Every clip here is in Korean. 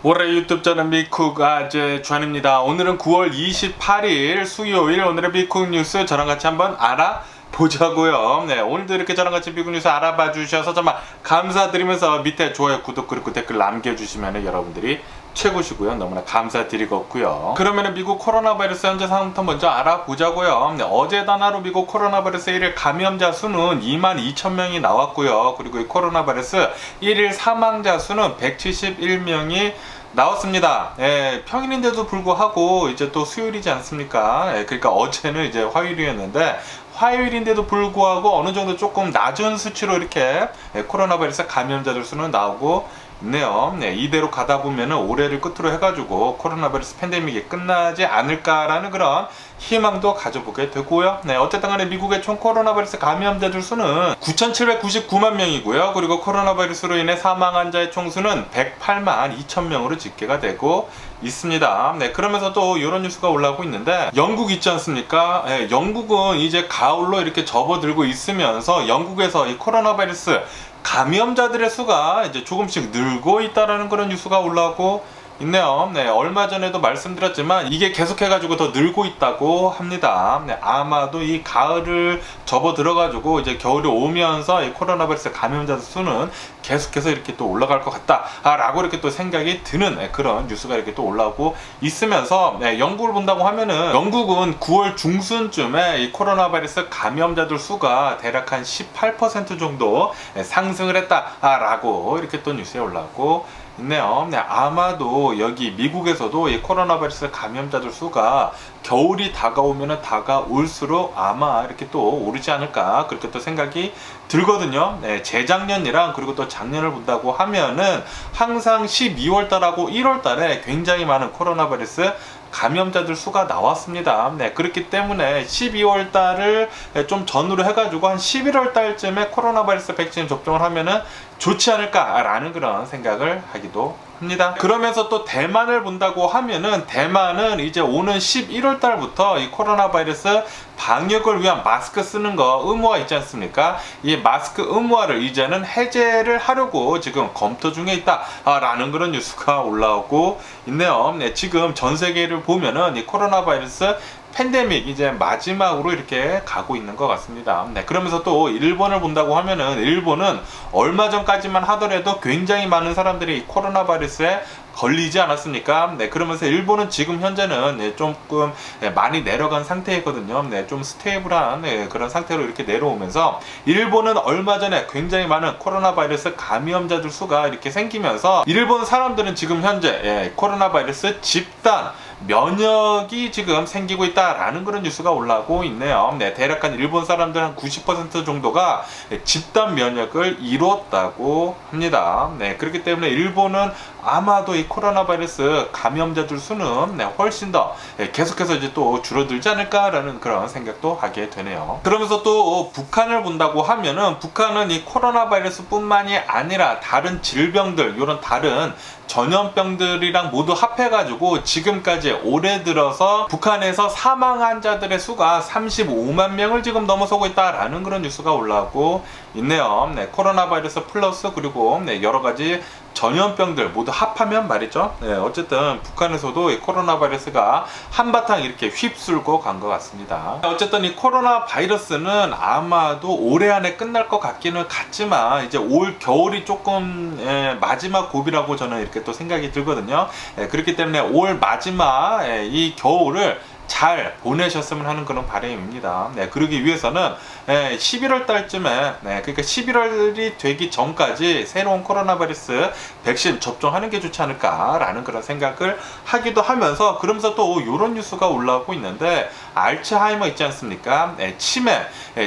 올해 유튜브 저는 미쿡 아재 주한입니다. 오늘은 9월 28일 수요일 오늘의 미쿡 뉴스 저랑 같이 한번 알아보자고요. 네, 오늘도 이렇게 저랑 같이 미국 뉴스 알아봐 주셔서 정말 감사드리면서 밑에 좋아요, 구독 그리고 댓글 남겨주시면 여러분들이 최고시고요. 너무나 감사드리겠고요. 그러면 미국 코로나 바이러스 현재 상황부터 먼저 알아보자고요. 네, 어제 단하루 미국 코로나 바이러스 1일 감염자 수는 22,000명이 나왔고요. 그리고 이 코로나 바이러스 1일 사망자 수는 171명이 나왔습니다. 예, 평일인데도 불구하고 이제 또 수요일이지 않습니까? 예, 그러니까 어제는 이제 화요일이었는데 화요일인데도 불구하고 어느 정도 조금 낮은 수치로 이렇게 코로나 바이러스 감염자들 수는 나오고 있네요. 네, 이대로 가다 보면은 올해를 끝으로 해가지고 코로나 바이러스 팬데믹이 끝나지 않을까라는 그런 희망도 가져보게 되고요. 네, 어쨌든 간에 미국의 총 코로나 바이러스 감염자들 수는 9,799만 명이고요. 그리고 코로나 바이러스로 인해 사망 환자의 총수는 108만 2천 명으로 집계가 되고 있습니다. 네, 그러면서 또 이런 뉴스가 올라오고 있는데 영국 있지 않습니까? 네, 영국은 이제 가을로 이렇게 접어들고 있으면서 영국에서 이 코로나 바이러스 감염자들의 수가 이제 조금씩 늘고 있다라는 그런 뉴스가 올라오고 있네요. 네, 얼마 전에도 말씀드렸지만 이게 계속해가지고 더 늘고 있다고 합니다. 네, 아마도 이 가을을 접어 들어가지고 이제 겨울이 오면서 이 코로나 바이러스 감염자들 수는 계속해서 이렇게 또 올라갈 것 같다라고 이렇게 또 생각이 드는 그런 뉴스가 이렇게 또 올라오고 있으면서 영국을 본다고 하면은 영국은 9월 중순쯤에 이 코로나 바이러스 감염자들 수가 대략 한 18% 정도 상승을 했다라고 이렇게 또 뉴스에 올라오고 있네요. 네, 아마도 여기 미국에서도 이 코로나 바이러스 감염자들 수가 겨울이 다가오면 다가올수록 아마 이렇게 또 오르지 않을까 그렇게 또 생각이 들거든요. 네, 재작년이랑 그리고 또 작년을 본다고 하면은 항상 12월 달하고 1월 달에 굉장히 많은 코로나 바이러스 감염자들 수가 나왔습니다. 네, 그렇기 때문에 12월 달을 좀 전후로 해가지고 한 11월 달쯤에 코로나 바이러스 백신 접종을 하면은 좋지 않을까라는 그런 생각을 하기도 합니다. 그러면서 또 대만을 본다고 하면은 대만은 이제 오는 11월 달부터 이 코로나 바이러스 방역을 위한 마스크 쓰는 거 의무화 있지 않습니까? 이 마스크 의무화를 이제는 해제를 하려고 지금 검토 중에 있다라는 그런 뉴스가 올라오고 있네요. 네, 지금 전 세계를 보면은 이 코로나 바이러스 팬데믹 이제 마지막으로 이렇게 가고 있는 것 같습니다. 네, 그러면서 또 일본을 본다고 하면은 일본은 얼마 전까지만 하더라도 굉장히 많은 사람들이 이 코로나 바이러스에 걸리지 않았습니까? 네, 그러면서 일본은 지금 현재는 조금 많이 내려간 상태이거든요. 네, 좀 스테이블한 그런 상태로 이렇게 내려오면서 일본은 얼마 전에 굉장히 많은 코로나 바이러스 감염자들 수가 이렇게 생기면서 일본 사람들은 지금 현재 코로나 바이러스 집단 면역이 지금 생기고 있다라는 그런 뉴스가 올라오고 있네요. 네, 대략 한 일본 사람들 한 90% 정도가 집단 면역을 이루었다고 합니다. 네, 그렇기 때문에 일본은 아마도 이 코로나 바이러스 감염자들 수는 훨씬 더 계속해서 이제 또 줄어들지 않을까라는 그런 생각도 하게 되네요. 그러면서 또 북한을 본다고 하면은 북한은 이 코로나 바이러스 뿐만이 아니라 다른 질병들, 이런 다른 전염병들이랑 모두 합해가지고 지금까지 올해 들어서 북한에서 사망 환자들의 수가 35만 명을 지금 넘어서고 있다라는 그런 뉴스가 올라오고 있네요. 네, 코로나 바이러스 플러스 그리고 여러 가지 전염병들 모두 합하면 말이죠. 네, 어쨌든 북한에서도 이 코로나 바이러스가 한바탕 이렇게 휩쓸고 간 것 같습니다. 어쨌든 이 코로나 바이러스는 아마도 올해 안에 끝날 것 같기는 같지만 이제 올 겨울이 조금 마지막 고비라고 저는 이렇게 또 생각이 들거든요. 그렇기 때문에 올 마지막 이 겨울을 잘 보내셨으면 하는 그런 바람입니다. 네, 그러기 위해서는 11월 달쯤에 그러니까 11월이 되기 전까지 새로운 코로나 바이러스 백신 접종하는 게 좋지 않을까라는 그런 생각을 하기도 하면서 그러면서 또 이런 뉴스가 올라오고 있는데 알츠하이머 있지 않습니까?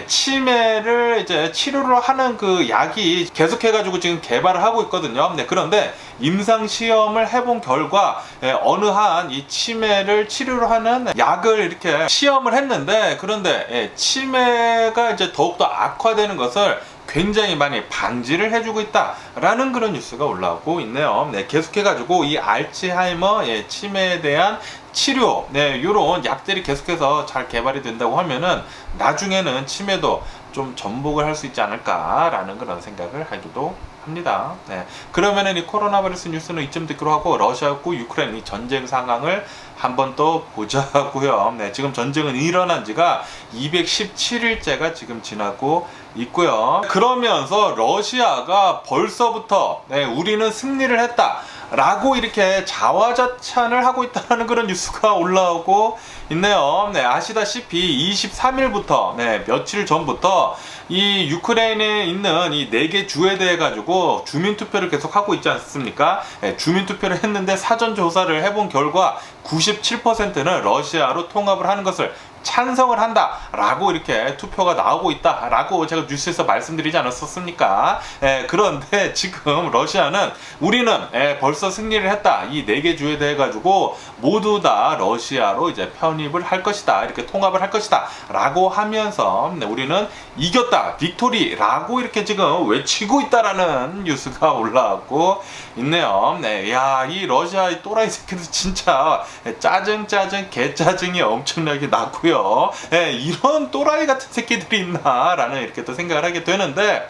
치매를 이제 치료를 하는 그 약이 계속해가지고 지금 개발을 하고 있거든요. 네, 그런데 임상 시험을 해본 결과 어느 한 이 치매를 치료를 하는 약을 이렇게 시험을 했는데 그런데 치매가 이제 더욱더 악화되는 것을 굉장히 많이 방지를 해주고 있다라는 그런 뉴스가 올라오고 있네요. 네, 계속해가지고 이 알츠하이머 치매에 대한 치료, 이런 약들이 계속해서 잘 개발이 된다고 하면은 나중에는 치매도 좀 전복을 할 수 있지 않을까라는 그런 생각을 하기도 합니다. 네. 그러면은 이 코로나 바이러스 뉴스는 이쯤 듣기로 하고 러시아하고 유크레인 이 전쟁 상황을 한번 또 보자고요. 네, 지금 전쟁은 일어난 지가 217일째가 지금 지나고 있고요. 그러면서 러시아가 벌써부터 우리는 승리를 했다 라고 이렇게 자화자찬을 하고 있다는 그런 뉴스가 올라오고 있네요. 네, 아시다시피 23일부터 며칠 전부터 이 유크레인에 있는 이 4개 주에 대해 가지고 주민투표를 계속 하고 있지 않습니까? 주민투표를 했는데 사전조사를 해본 결과 97%는 러시아로 통합을 하는 것을 찬성을 한다 라고 이렇게 투표가 나오고 있다 라고 제가 뉴스에서 말씀드리지 않았었습니까? 그런데 지금 러시아는 우리는 벌써 승리를 했다, 이 4개 주에 대해 가지고 모두 다 러시아로 이제 편입을 할 것이다, 이렇게 통합을 할 것이다 라고 하면서 우리는 이겼다, 빅토리 라고 이렇게 지금 외치고 있다라는 뉴스가 올라오고 있네요. 야, 이 러시아의 또라이 새끼들 진짜 짜증 개짜증이 엄청나게 났고요. 이런 또라이 같은 새끼들이 있나라는 이렇게 또 생각을 하게 되는데,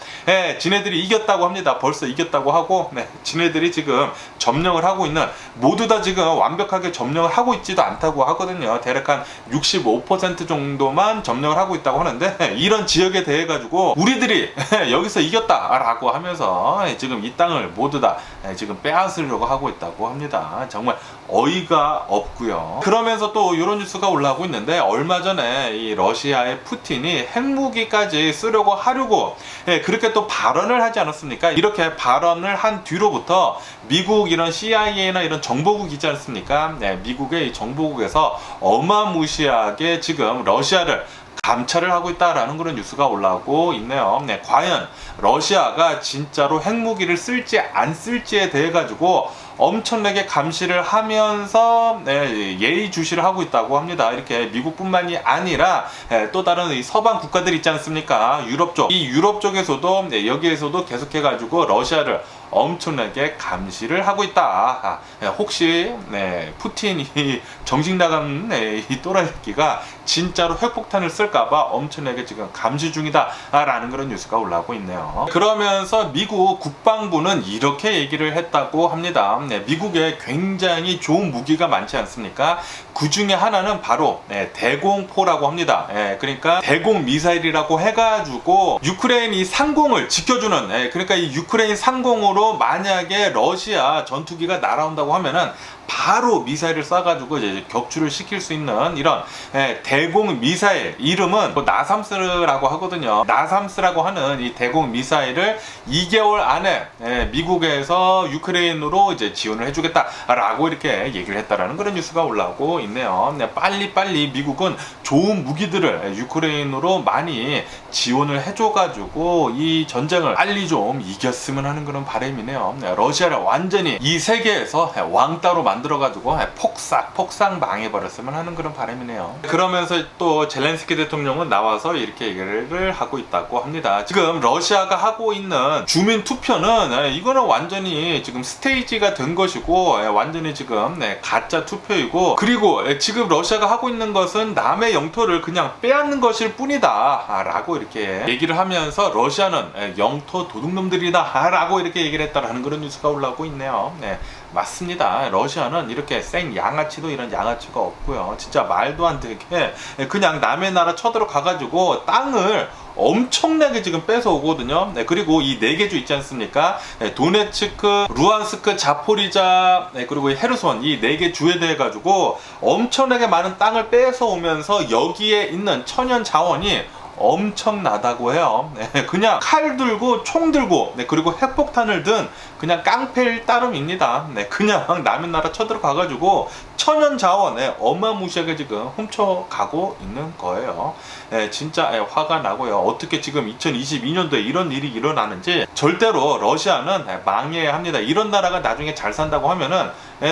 지네들이 이겼다고 합니다. 벌써 이겼다고 하고, 지네들이 지금 점령을 하고 있는, 모두 다 지금 완벽하게 점령을 하고 있지도 않다고 하거든요. 대략 한 65% 정도만 점령을 하고 있다고 하는데, 이런 지역에 대해 가지고 우리들이 여기서 이겼다라고 하면서 지금 이 땅을 모두 다 지금 빼앗으려고 하고 있다고 합니다. 정말 어이가 없고요. 그러면서 또 이런 뉴스가 올라오고 있는데, 얼마 전에 이 러시아의 푸틴이 핵무기까지 쓰려고 하려고 그렇게 또 발언을 하지 않았습니까? 이렇게 발언을 한 뒤로부터 미국 이런 CIA나 이런 정보국 있지 않습니까? 미국의 이 정보국에서 어마무시하게 지금 러시아를 감찰을 하고 있다라는 그런 뉴스가 올라오고 있네요. 과연 러시아가 진짜로 핵무기를 쓸지 안 쓸지에 대해 가지고 엄청나게 감시를 하면서 예의주시를 하고 있다고 합니다. 이렇게 미국뿐만이 아니라 또 다른 이 서방 국가들 있지 않습니까? 유럽 쪽, 이 유럽 쪽에서도 여기에서도 계속해 가지고 러시아를 엄청나게 감시를 하고 있다. 혹시 푸틴이 정신 나간 이 또라이 새끼가 진짜로 핵폭탄을 쓸까봐 엄청나게 지금 감시 중이다 라는 그런 뉴스가 올라오고 있네요. 그러면서 미국 국방부는 이렇게 얘기를 했다고 합니다. 미국에 굉장히 좋은 무기가 많지 않습니까? 그 중에 하나는 바로 대공포라고 합니다. 그러니까 대공 미사일이라고 해가지고 유크레인이 상공을 지켜주는, 그러니까 이 유크레인 상공으로 만약에 러시아 전투기가 날아온다고 하면은 바로 미사일을 쏴가지고 이제 격추를 시킬 수 있는 이런 대공 미사일, 이름은 나삼스라고 하거든요. 나삼스라고 하는 이 대공 미사일을 2개월 안에 미국에서 유크레인으로 이제 지원을 해주겠다라고 이렇게 얘기를 했다라는 그런 뉴스가 올라오고 있네요. 빨리 미국은 좋은 무기들을 유크레인으로 많이 지원을 해줘가지고 이 전쟁을 빨리 좀 이겼으면 하는 그런 바람이네요. 러시아를 완전히 이 세계에서 왕따로 만들어가지고 폭삭 망해버렸으면 하는 그런 바람이네요. 그러면서 또 젤렌스키 대통령은 나와서 이렇게 얘기를 하고 있다고 합니다. 지금 러시아가 하고 있는 주민 투표는 이거는 완전히 지금 스테이지가 된 것이고 완전히 지금 가짜 투표이고, 그리고 지금 러시아가 하고 있는 것은 남의 영토를 그냥 빼앗는 것일 뿐이다 라고 이렇게 얘기를 하면서 러시아는 영토 도둑놈들이다 라고 이렇게 얘기를 했다라는 그런 뉴스가 올라오고 있네요. 맞습니다. 러시아는 이렇게 생 양아치도 이런 양아치가 없고요. 진짜 말도 안 되게 그냥 남의 나라 쳐들어가가지고 땅을 엄청나게 지금 뺏어오거든요. 그리고 이 4개 주 있지 않습니까? 도네츠크, 루안스크, 자포리자, 그리고 헤르손, 이 4개 주에 대해 가지고 엄청나게 많은 땅을 뺏어오면서 여기에 있는 천연 자원이 엄청나다고 해요. 그냥 칼 들고 총 들고 그리고 핵폭탄을 든 그냥 깡패일 따름입니다. 그냥 남의 나라 쳐들어가가지고 천연 자원에 어마무시하게 지금 훔쳐가고 있는 거예요. 진짜 화가 나고요. 어떻게 지금 2022년도에 이런 일이 일어나는지 절대로 러시아는 망해야 합니다. 이런 나라가 나중에 잘 산다고 하면은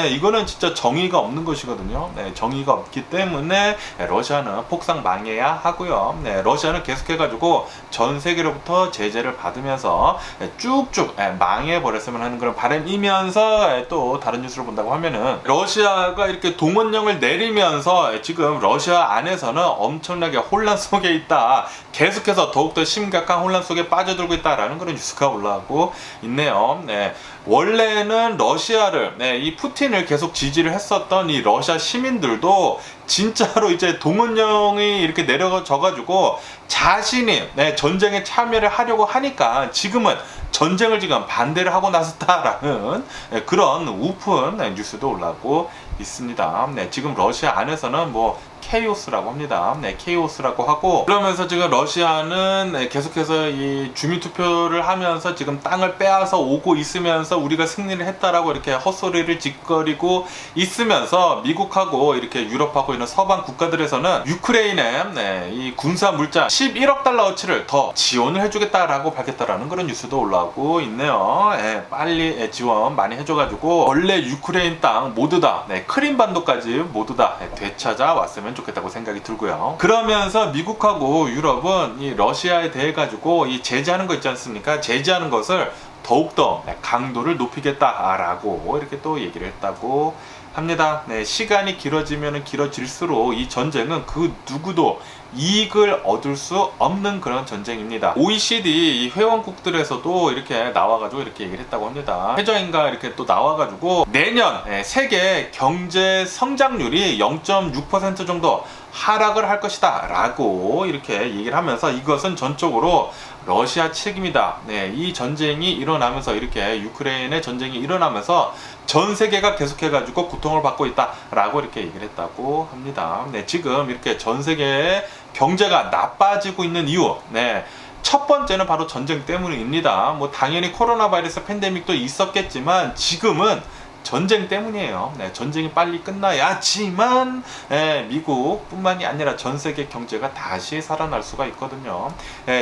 이거는 진짜 정의가 없는 것이거든요. 정의가 없기 때문에 러시아는 폭삭 망해야 하고요. 러시아는 계속해가지고 전 세계로부터 제재를 받으면서 쭉쭉 망해버렸으면 하는 그런 바람이면서 또 다른 뉴스를 본다고 하면은 러시아가 이렇게 이렇게 동원령을 내리면서 지금 러시아 안에서는 엄청나게 혼란 속에 있다. 계속해서 더욱더 심각한 혼란 속에 빠져들고 있다라는 그런 뉴스가 올라오고 있네요. 네. 원래는 러시아를, 이 푸틴을 계속 지지를 했었던 이 러시아 시민들도 진짜로 이제 동원령이 이렇게 내려져가지고 자신이 전쟁에 참여를 하려고 하니까 지금은 전쟁을 지금 반대를 하고 나섰다라는 그런 우픈 뉴스도 올라오고 있습니다. 지금 러시아 안에서는 뭐 케이오스라고 합니다. 케이오스라고 하고, 그러면서 지금 러시아는 계속해서 이 주민투표를 하면서 지금 땅을 빼앗아 오고 있으면서 우리가 승리를 했다라고 이렇게 헛소리를 짓거리고 있으면서 미국하고 이렇게 유럽하고 있는 서방 국가들에서는 유크레인에 이 군사 물자 11억 달러어치를 더 지원을 해주겠다라고 밝혔다라는 그런 뉴스도 올라오고 있네요. 빨리 지원 많이 해줘가지고 원래 유크레인 땅 모두 다 크림반도까지 모두 다 되찾아 왔으면 좋겠다고 생각이 들고요. 그러면서 미국하고 유럽은 이 러시아에 대해 가지고 이 제재하는 거 있지 않습니까? 제재하는 것을 더욱더 강도를 높이겠다라고 이렇게 또 얘기를 했다고 합니다. 시간이 길어지면 길어질수록 이 전쟁은 그 누구도 이익을 얻을 수 없는 그런 전쟁입니다. OECD 회원국들에서도 이렇게 나와가지고 이렇게 얘기를 했다고 합니다. 해저인가 이렇게 또 나와가지고 내년 세계 경제 성장률이 0.6% 정도 하락을 할 것이다 라고 이렇게 얘기를 하면서 이것은 전적으로 러시아 책임이다. 이 전쟁이 일어나면서 이렇게 유크레인의 전쟁이 일어나면서 전 세계가 계속해가지고 고통을 받고 있다라고 이렇게 얘기를 했다고 합니다. 지금 이렇게 전 세계의 경제가 나빠지고 있는 이유, 첫 번째는 바로 전쟁 때문입니다. 뭐 당연히 코로나 바이러스 팬데믹도 있었겠지만 지금은 전쟁 때문이에요. 전쟁이 빨리 끝나야지만 미국뿐만이 아니라 전 세계 경제가 다시 살아날 수가 있거든요.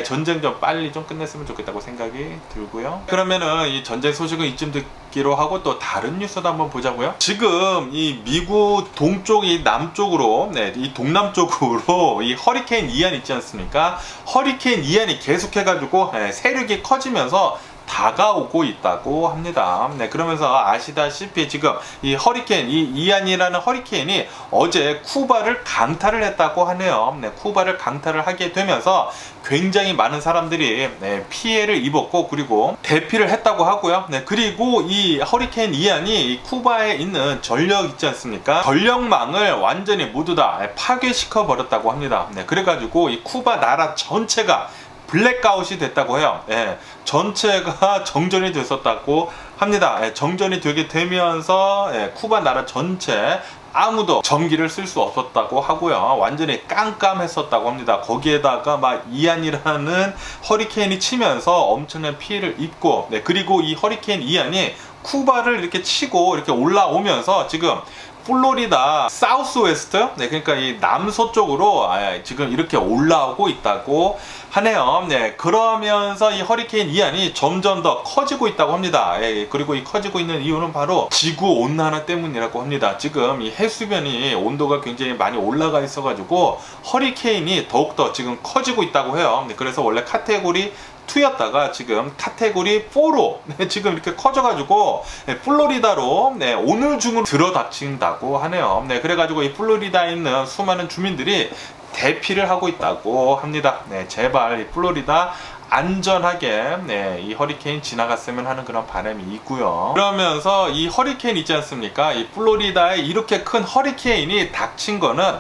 전쟁 좀 빨리 좀 끝냈으면 좋겠다고 생각이 들고요. 그러면은 이 전쟁 소식은 이쯤 듣기로 하고 또 다른 뉴스도 한번 보자고요. 지금 이 미국 동쪽이 남쪽으로, 이 동남쪽으로 이 허리케인 이안 있지 않습니까? 허리케인 이안이 계속해가지고 세력이 커지면서 다가오고 있다고 합니다. 그러면서 아시다시피 지금 이 허리케인, 이 이안이라는 허리케인이 어제 쿠바를 강타를 했다고 하네요. 쿠바를 강타를 하게 되면서 굉장히 많은 사람들이 피해를 입었고 그리고 대피를 했다고 하고요. 그리고 이 허리케인 이안이 쿠바에 있는 전력 있지 않습니까? 전력망을 완전히 모두 다 파괴시켜 버렸다고 합니다. 그래가지고 이 쿠바 나라 전체가 블랙아웃이 됐다고 해요. 전체가 정전이 됐었다고 합니다. 정전이 되게 되면서 쿠바 나라 전체 아무도 전기를 쓸 수 없었다고 하고요. 완전히 깜깜했었다고 합니다. 거기에다가 막 이안이라는 허리케인이 치면서 엄청난 피해를 입고, 그리고 이 허리케인 이안이 쿠바를 이렇게 치고 이렇게 올라오면서 지금 플로리다 사우스웨스트, 그러니까 이 남서쪽으로 지금 이렇게 올라오고 있다고 하네요. 그러면서 이 허리케인 이안이 점점 더 커지고 있다고 합니다. 그리고 이 커지고 있는 이유는 바로 지구 온난화 때문이라고 합니다. 지금 이 해수면이 온도가 굉장히 많이 올라가 있어가지고 허리케인이 더욱더 지금 커지고 있다고 해요. 그래서 원래 카테고리 2였다가 지금 카테고리 4로 지금 이렇게 커져가지고 플로리다로 오늘 중으로 들어닥친다고 하네요. 그래가지고 이 플로리다에 있는 수많은 주민들이 대피를 하고 있다고 합니다. 제발 이 플로리다 안전하게 이 허리케인 지나갔으면 하는 그런 바람이 있고요. 그러면서 이 허리케인 있지 않습니까? 이 플로리다에 이렇게 큰 허리케인이 닥친 거는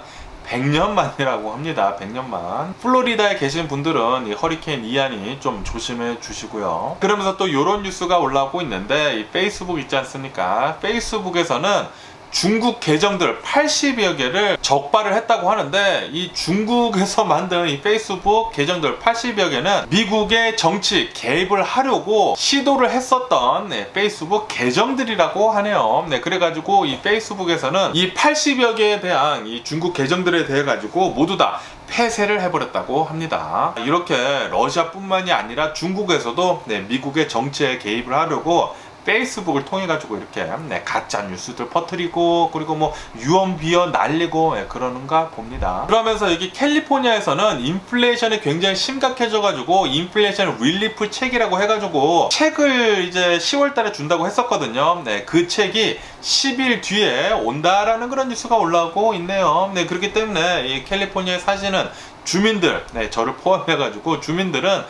100년 만이라고 합니다. 100년 만. 플로리다에 계신 분들은 이 허리케인 이안이 좀 조심해 주시고요. 그러면서 또 이런 뉴스가 올라오고 있는데 이 페이스북 있지 않습니까? 페이스북에서는 중국 계정들 80여 개를 적발을 했다고 하는데 이 중국에서 만든 이 페이스북 계정들 80여 개는 미국의 정치 개입을 하려고 시도를 했었던 페이스북 계정들이라고 하네요. 그래가지고 이 페이스북에서는 이 80여 개에 대한 이 중국 계정들에 대해 가지고 모두 다 폐쇄를 해버렸다고 합니다. 이렇게 러시아뿐만이 아니라 중국에서도 미국의 정치에 개입을 하려고 페이스북을 통해 가지고 이렇게 가짜 뉴스들 퍼뜨리고 그리고 뭐 유언비어 날리고 그러는가 봅니다. 그러면서 여기 캘리포니아에서는 인플레이션이 굉장히 심각해져 가지고 인플레이션 릴리프 책이라고 해가지고 책을 이제 10월 달에 준다고 했었거든요. 그 책이 10일 뒤에 온다라는 그런 뉴스가 올라오고 있네요. 네, 그렇기 때문에 이 캘리포니아에 사시는 주민들, 네, 저를 포함해가지고 주민들은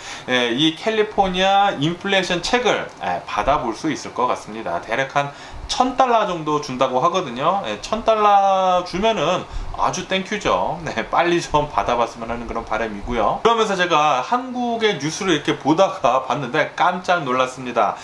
이 캘리포니아 인플레이션 책을 받아볼 수 있을 것 같습니다. 대략 한 $1,000 정도 준다고 하거든요. $1,000 주면은 아주 땡큐죠. 네, 빨리 좀 받아봤으면 하는 그런 바람이고요. 그러면서 제가 한국의 뉴스를 이렇게 보다가 봤는데 깜짝 놀랐습니다.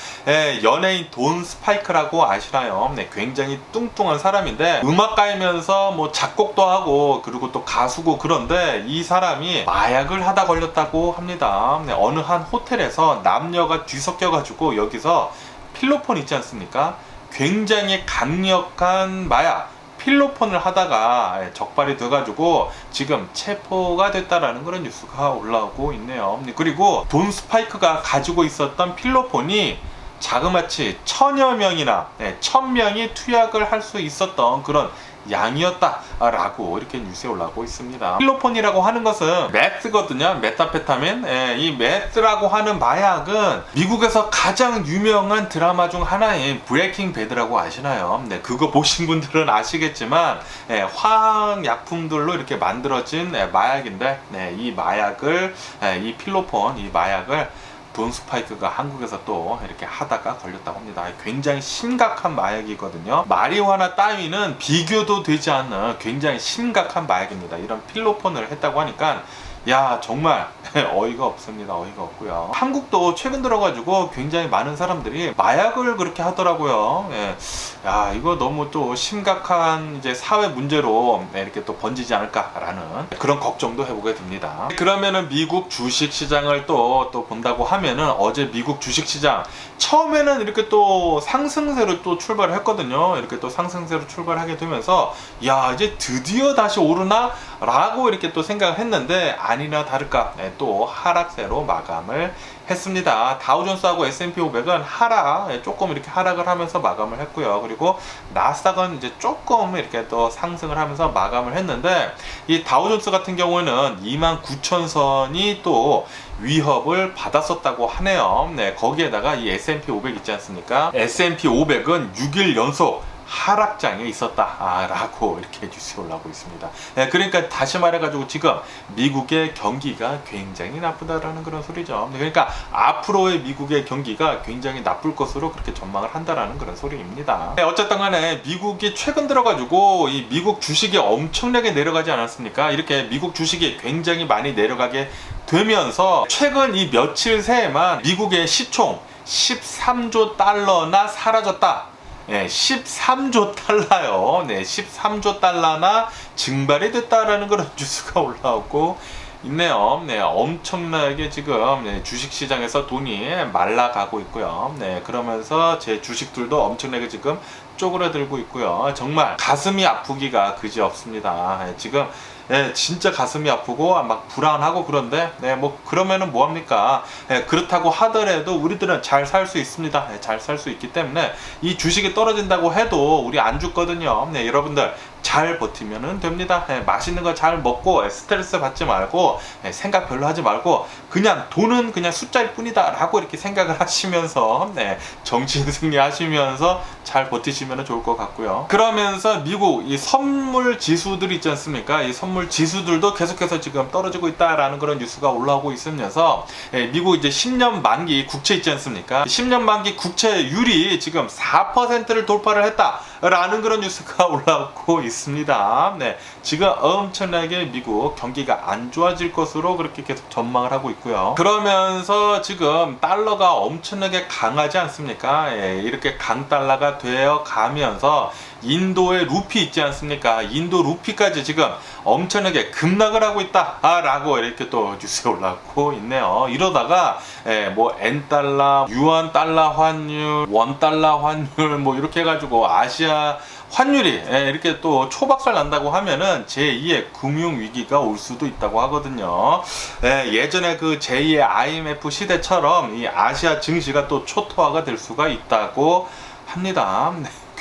연예인 돈 스파이크라고 아시나요? 네, 굉장히 뚱뚱한 사람인데 음악가이면서 뭐 작곡도 하고 그리고 또 가수고 그런데 이 사람이 마약을 하다 걸렸다고 합니다. 네, 어느 한 호텔에서 남녀가 뒤섞여가지고 여기서 필로폰 있지 않습니까? 굉장히 강력한 마약 필로폰을 하다가 적발이 돼가지고 지금 체포가 됐다라는 그런 뉴스가 올라오고 있네요. 그리고 돈 스파이크가 가지고 있었던 필로폰이 자그마치 1000여 명이나 1000명이 투약을 할 수 있었던 그런 양이었다라고 이렇게 뉴스에 올라오고 있습니다. 필로폰이라고 하는 것은 메스거든요. 메타페타민. 이 메스라고 하는 마약은 미국에서 가장 유명한 드라마 중 하나인 브레이킹 배드라고 아시나요? 네, 그거 보신 분들은 아시겠지만 화학약품들로 이렇게 만들어진 마약인데 이 마약을 이 필로폰 이 마약을 돈 스파이크가 한국에서 또 이렇게 하다가 걸렸다고 합니다. 굉장히 심각한 마약이거든요. 마리화나 따위는 비교도 되지 않는 굉장히 심각한 마약입니다. 이런 필로폰을 했다고 하니까 야, 정말 어이가 없습니다. 어이가 없고요. 한국도 최근 들어가지고 굉장히 많은 사람들이 마약을 그렇게 하더라고요. 야, 이거 너무 또 심각한 이제 사회 문제로 이렇게 또 번지지 않을까라는 그런 걱정도 해보게 됩니다. 그러면은 미국 주식 시장을 또 본다고 하면은 어제 미국 주식 시장 처음에는 이렇게 또 상승세로 또 출발을 했거든요. 이렇게 또 상승세로 출발하게 되면서 야, 이제 드디어 다시 오르나? 라고 이렇게 또 생각을 했는데 아니나 다를까 또 하락세로 마감을 했습니다. 다우존스하고 S&P 500은 조금 이렇게 하락을 하면서 마감을 했고요. 그리고 나스닥은 이제 조금 이렇게 또 상승을 하면서 마감을 했는데 이 다우존스 같은 경우는 29,000선이 또 위협을 받았었다고 하네요. 거기에다가 이 S&P 500 있지 않습니까? S&P 500은 6일 연속 하락장에 있었다 라고 이렇게 뉴스에 올라오고 있습니다. 그러니까 다시 말해가지고 지금 미국의 경기가 굉장히 나쁘다라는 그런 소리죠. 그러니까 앞으로의 미국의 경기가 굉장히 나쁠 것으로 그렇게 전망을 한다라는 그런 소리입니다. 어쨌든 간에 미국이 최근 들어가지고 이 미국 주식이 엄청나게 내려가지 않았습니까? 이렇게 미국 주식이 굉장히 많이 내려가게 되면서 최근 이 며칠 새에만 미국의 시총 13조 달러나 사라졌다. 13조 달러요. 13조 달러나 증발이 됐다라는 그런 뉴스가 올라오고 있네요. 엄청나게 지금 주식시장에서 돈이 말라가고 있고요. 그러면서 제 주식들도 엄청나게 지금 쪼그라들고 있고요. 정말 가슴이 아프기가 그지없습니다. 지금 진짜 가슴이 아프고 막 불안하고 그런데 뭐 그러면은 뭐합니까? 그렇다고 하더라도 우리들은 잘 살 수 있습니다. 잘 살 수 있기 때문에 이 주식이 떨어진다고 해도 우리 안 죽거든요. 여러분들 잘 버티면 됩니다. 맛있는 거 잘 먹고 스트레스 받지 말고 생각 별로 하지 말고 그냥 돈은 그냥 숫자일 뿐이다 라고 이렇게 생각을 하시면서 정신승리 하시면서 잘 버티시면 좋을 것 같고요. 그러면서 미국 이 선물 지수들이 있지 않습니까? 이 선물 지수들도 계속해서 지금 떨어지고 있다라는 그런 뉴스가 올라오고 있으면서 미국 이제 10년 만기 국채 있지 않습니까? 10년 만기 국채율이 지금 4%를 돌파를 했다라는 그런 뉴스가 올라오고 있습니다. 지금 엄청나게 미국 경기가 안 좋아질 것으로 그렇게 계속 전망을 하고 있고요. 그러면서 지금 달러가 엄청나게 강하지 않습니까? 이렇게 강달러가 되어 가면서 인도의 루피 있지 않습니까? 인도 루피까지 지금 엄청나게 급락을 하고 있다 라고 이렇게 또 뉴스에 올라오고 있네요. 이러다가 뭐 N달러, 유한 달러 환율, 원달러 환율 뭐 이렇게 해가지고 아시아 환율이 이렇게 또 초박살 난다고 하면은 제2의 금융위기가 올 수도 있다고 하거든요. 예전에 그 제2의 IMF 시대처럼 이 아시아 증시가 또 초토화가 될 수가 있다고 합니다.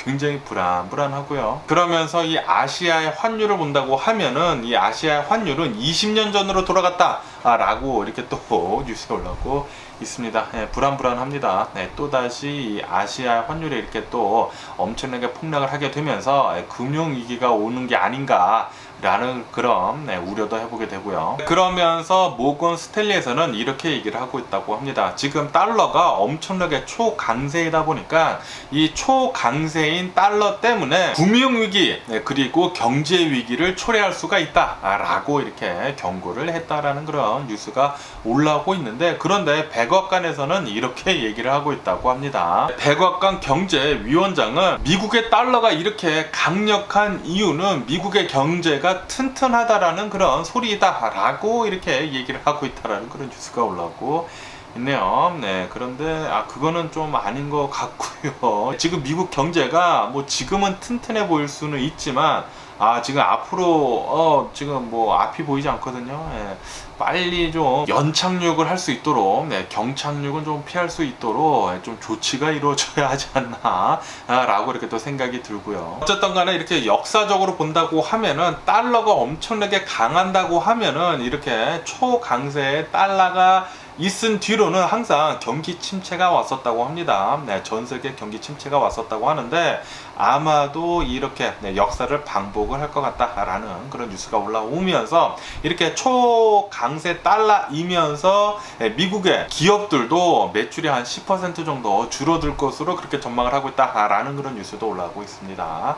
굉장히 불안하고요. 그러면서 이 아시아의 환율을 본다고 하면은 이 아시아의 환율은 20년 전으로 돌아갔다 라고 이렇게 또 뉴스에 올라오고 있습니다. 불안합니다. 또다시 이 아시아 환율이 이렇게 또 엄청나게 폭락을 하게 되면서 금융위기가 오는 게 아닌가 라는 그런 우려도 해보게 되고요. 그러면서 모건 스탠리에서는 이렇게 얘기를 하고 있다고 합니다. 지금 달러가 엄청나게 초강세이다 보니까 이 초강세인 달러 때문에 금융위기 그리고 경제위기를 초래할 수가 있다 라고 이렇게 경고를 했다라는 그런 뉴스가 올라오고 있는데, 그런데 백악관에서는 이렇게 얘기를 하고 있다고 합니다. 백악관 경제위원장은 미국의 달러가 이렇게 강력한 이유는 미국의 경제가 튼튼하다라는 그런 소리다 라고 이렇게 얘기를 하고 있다라는 그런 뉴스가 올라오고 있네요. 그런데 그거는 좀 아닌 것 같고요. 지금 미국 경제가 뭐 지금은 튼튼해 보일 수는 있지만 지금 앞으로 지금 뭐 앞이 보이지 않거든요. 빨리 좀 연착륙을 할 수 있도록 경착륙은 좀 피할 수 있도록 좀 조치가 이루어져야 하지 않나 라고 이렇게 또 생각이 들고요. 어쨌든 간에 이렇게 역사적으로 본다고 하면은 달러가 엄청나게 강한다고 하면은 이렇게 초강세의 달러가 있은 뒤로는 항상 경기 침체가 왔었다고 합니다. 전 세계 경기 침체가 왔었다고 하는데 아마도 이렇게 역사를 반복을 할 것 같다라는 그런 뉴스가 올라오면서 이렇게 초강세 달러이면서 미국의 기업들도 매출이 한 10% 정도 줄어들 것으로 그렇게 전망을 하고 있다라는 그런 뉴스도 올라오고 있습니다.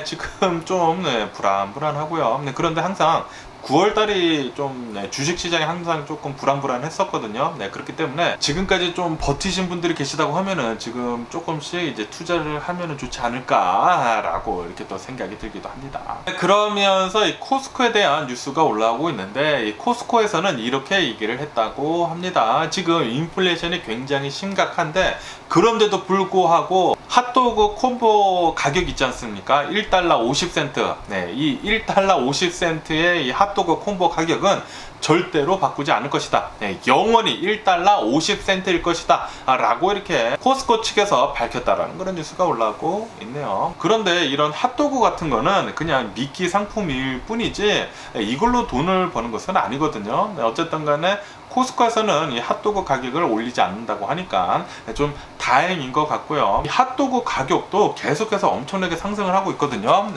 지금 좀 불안하고요. 그런데 항상 9월달이 좀 주식시장이 항상 조금 불안했었거든요. 그렇기 때문에 지금까지 좀 버티신 분들이 계시다고 하면은 지금 조금씩 이제 투자를 하면은 좋지 않을까라고 이렇게 또 생각이 들기도 합니다. 그러면서 이 코스코에 대한 뉴스가 올라오고 있는데, 이 코스코에서는 이렇게 얘기를 했다고 합니다. 지금 인플레이션이 굉장히 심각한데 그런데도 불구하고 핫도그 콤보 가격 있지 않습니까? 1달러 50센트. 이 1달러 50센트의 이 핫도그 콤보 가격은 절대로 바꾸지 않을 것이다. 영원히 1달러 50센트일 것이다. 라고 이렇게 코스코 측에서 밝혔다라는 그런 뉴스가 올라오고 있네요. 그런데 이런 핫도그 같은 거는 그냥 미끼 상품일 뿐이지 이걸로 돈을 버는 것은 아니거든요. 어쨌든 간에 코스코에서는 이 핫도그 가격을 올리지 않는다고 하니까 좀 다행인 것 같고요. 이 핫도그 가격도 계속해서 엄청나게 상승을 하고 있거든요.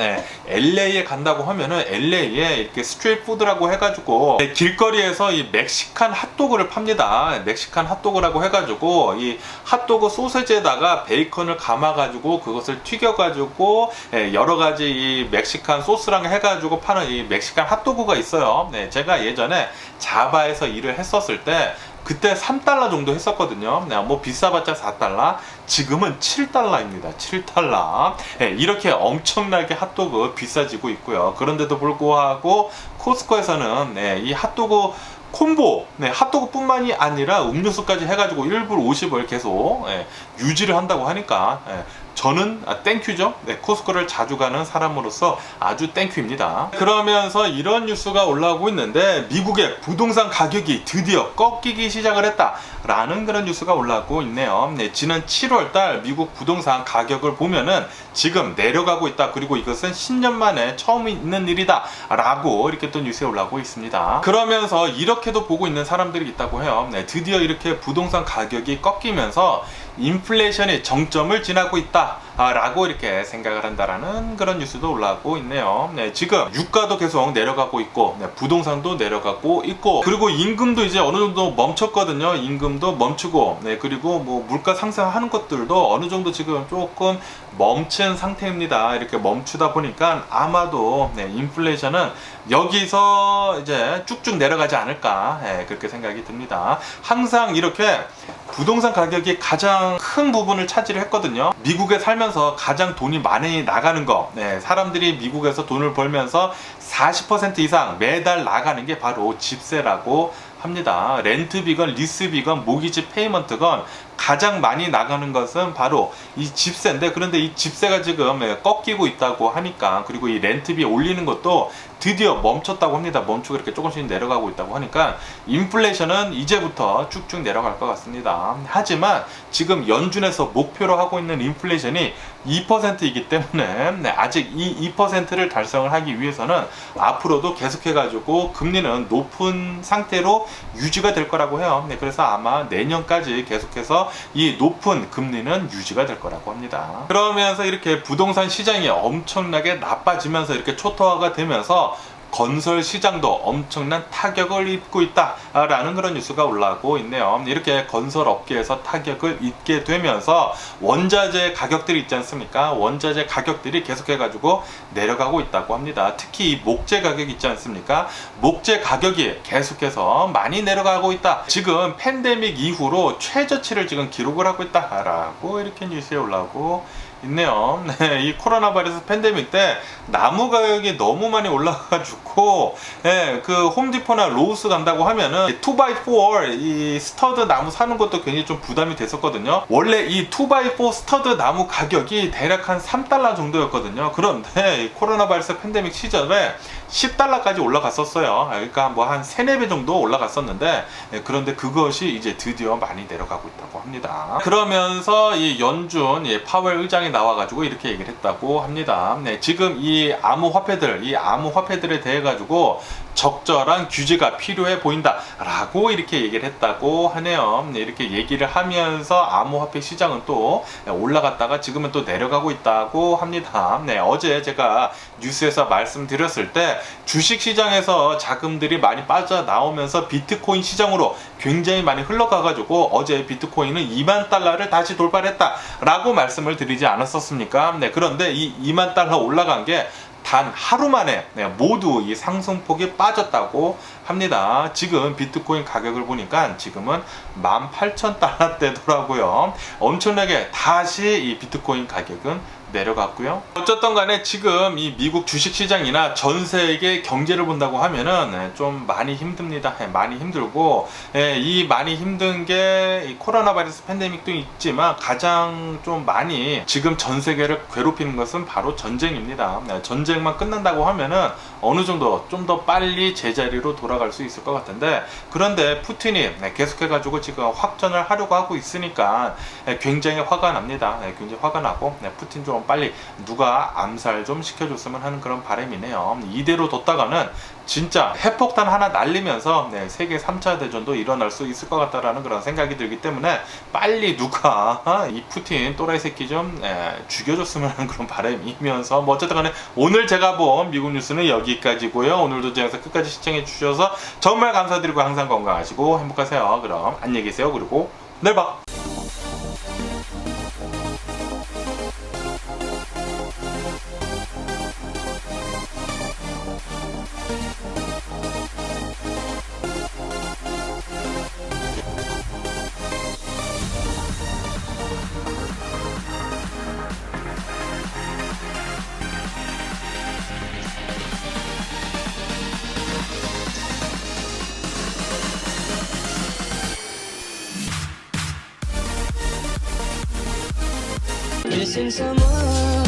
LA에 간다고 하면은 LA에 이렇게 스트리트 푸드라고 해가지고 길거리에서 이 멕시칸 핫도그를 팝니다. 멕시칸 핫도그라고 해가지고 이 핫도그 소세지에다가 베이컨을 감아가지고 그것을 튀겨가지고 여러 가지 이 멕시칸 소스랑 해가지고 파는 이 멕시칸 핫도그가 있어요. 제가 예전에 자바에서 일을 했었을 때 그때 3달러 정도 했었거든요. 뭐 비싸봤자 4달러, 지금은 7달러입니다. 7달러. 이렇게 엄청나게 핫도그 비싸지고 있고요. 그런데도 불구하고 코스코에서는 이 핫도그 콤보, 핫도그 뿐만이 아니라 음료수까지 해가지고 1불 50을 계속 유지를 한다고 하니까 저는 땡큐죠. 코스코를 자주 가는 사람으로서 아주 땡큐입니다. 그러면서 이런 뉴스가 올라오고 있는데 미국의 부동산 가격이 드디어 꺾이기 시작을 했다라는 그런 뉴스가 올라오고 있네요. 지난 7월달 미국 부동산 가격을 보면은 지금 내려가고 있다. 그리고 이것은 10년 만에 처음 있는 일이다 라고 이렇게 또 뉴스에 올라오고 있습니다. 그러면서 이렇게도 보고 있는 사람들이 있다고 해요. 드디어 이렇게 부동산 가격이 꺾이면서 인플레이션이 정점을 지나고 있다 라고 이렇게 생각을 한다라는 그런 뉴스도 올라오고 있네요. 지금 유가도 계속 내려가고 있고 부동산도 내려가고 있고, 그리고 임금도 이제 어느 정도 멈췄거든요. 임금도 멈추고 그리고 뭐 물가 상승하는 것들도 어느 정도 지금 조금 멈춘 상태입니다. 이렇게 멈추다 보니까 아마도 인플레이션은 여기서 이제 쭉쭉 내려가지 않을까 그렇게 생각이 듭니다. 항상 이렇게 부동산 가격이 가장 큰 부분을 차지를 했거든요. 미국에 살면서 가장 돈이 많이 나가는 거, 사람들이 미국에서 돈을 벌면서 40% 이상 매달 나가는 게 바로 집세라고 합니다. 렌트비건, 리스비건, 모기지 페이먼트건 가장 많이 나가는 것은 바로 이 집세인데, 그런데 이 집세가 지금 꺾이고 있다고 하니까, 그리고 이 렌트비 올리는 것도 드디어 멈췄다고 합니다. 멈추고 이렇게 조금씩 내려가고 있다고 하니까 인플레이션은 이제부터 쭉쭉 내려갈 것 같습니다. 하지만 지금 연준에서 목표로 하고 있는 인플레이션이 2%이기 때문에 아직 이 2%를 달성을 하기 위해서는 앞으로도 계속해가지고 금리는 높은 상태로 유지가 될 거라고 해요. 그래서 아마 내년까지 계속해서 이 높은 금리는 유지가 될 거라고 합니다. 그러면서 이렇게 부동산 시장이 엄청나게 나빠지면서 이렇게 초토화가 되면서 건설 시장도 엄청난 타격을 입고 있다라는 그런 뉴스가 올라오고 있네요. 이렇게 건설 업계에서 타격을 입게 되면서 원자재 가격들이 있지 않습니까? 원자재 가격들이 계속해가지고 내려가고 있다고 합니다. 특히 이 목재 가격 있지 않습니까? 목재 가격이 계속해서 많이 내려가고 있다. 지금 팬데믹 이후로 최저치를 지금 기록을 하고 있다라고 이렇게 뉴스에 올라오고 있네요. 네, 이 코로나 바이러스 팬데믹 때 나무 가격이 너무 많이 올라가지고 그 홈디포나 로우스 간다고 하면은 2x4 이 스터드 나무 사는 것도 굉장히 좀 부담이 됐었거든요. 원래 이 2x4 스터드 나무 가격이 대략 한 3달러 정도였거든요. 그런데 이 코로나 바이러스 팬데믹 시절에 10달러까지 올라갔었어요. 그러니까 뭐 한 3, 4배 정도 올라갔었는데 그런데 그것이 이제 드디어 많이 내려가고 있다고 합니다. 그러면서 이 연준 파웰 의장이 나와가지고 이렇게 얘기를 했다고 합니다. 지금 이 암호화폐들에 대해 가지고 적절한 규제가 필요해 보인다 라고 이렇게 얘기를 했다고 하네요. 이렇게 얘기를 하면서 암호화폐 시장은 또 올라갔다가 지금은 또 내려가고 있다고 합니다. 어제 제가 뉴스에서 말씀드렸을 때 주식시장에서 자금들이 많이 빠져나오면서 비트코인 시장으로 굉장히 많이 흘러가가지고 어제 비트코인은 2만 달러를 다시 돌파했다 라고 말씀을 드리지 않았었습니까? 그런데 이 2만 달러 올라간 게 단 하루 만에 모두 이 상승폭이 빠졌다고 합니다. 지금 비트코인 가격을 보니까 지금은 18,000달러대더라고요. 엄청나게 다시 이 비트코인 가격은 내려갔고요. 어쨌든 간에 지금 이 미국 주식시장이나 전 세계 경제를 본다고 하면은 좀 많이 힘듭니다. 많이 힘들고 이 많이 힘든 게 코로나 바이러스 팬데믹도 있지만 가장 좀 많이 지금 전 세계를 괴롭히는 것은 바로 전쟁입니다. 전쟁만 끝난다고 하면은 어느 정도 좀 더 빨리 제자리로 돌아갈 수 있을 것 같은데 그런데 푸틴이 계속해가지고 지금 확전을 하려고 하고 있으니까 굉장히 화가 납니다. 굉장히 화가 나고 푸틴 좀 빨리 누가 암살 좀 시켜줬으면 하는 그런 바람이네요. 이대로 뒀다가는 진짜 핵폭탄 하나 날리면서 세계 3차 대전도 일어날 수 있을 것 같다라는 그런 생각이 들기 때문에 빨리 누가 이 푸틴 또라이 새끼 좀 죽여줬으면 하는 그런 바람이면서 뭐 어쨌든 간에 오늘 제가 본 미국 뉴스는 여기까지고요. 오늘도 제 영상 끝까지 시청해 주셔서 정말 감사드리고 항상 건강하시고 행복하세요. 그럼 안녕히 계세요. 그리고 내일 봐. Missing someone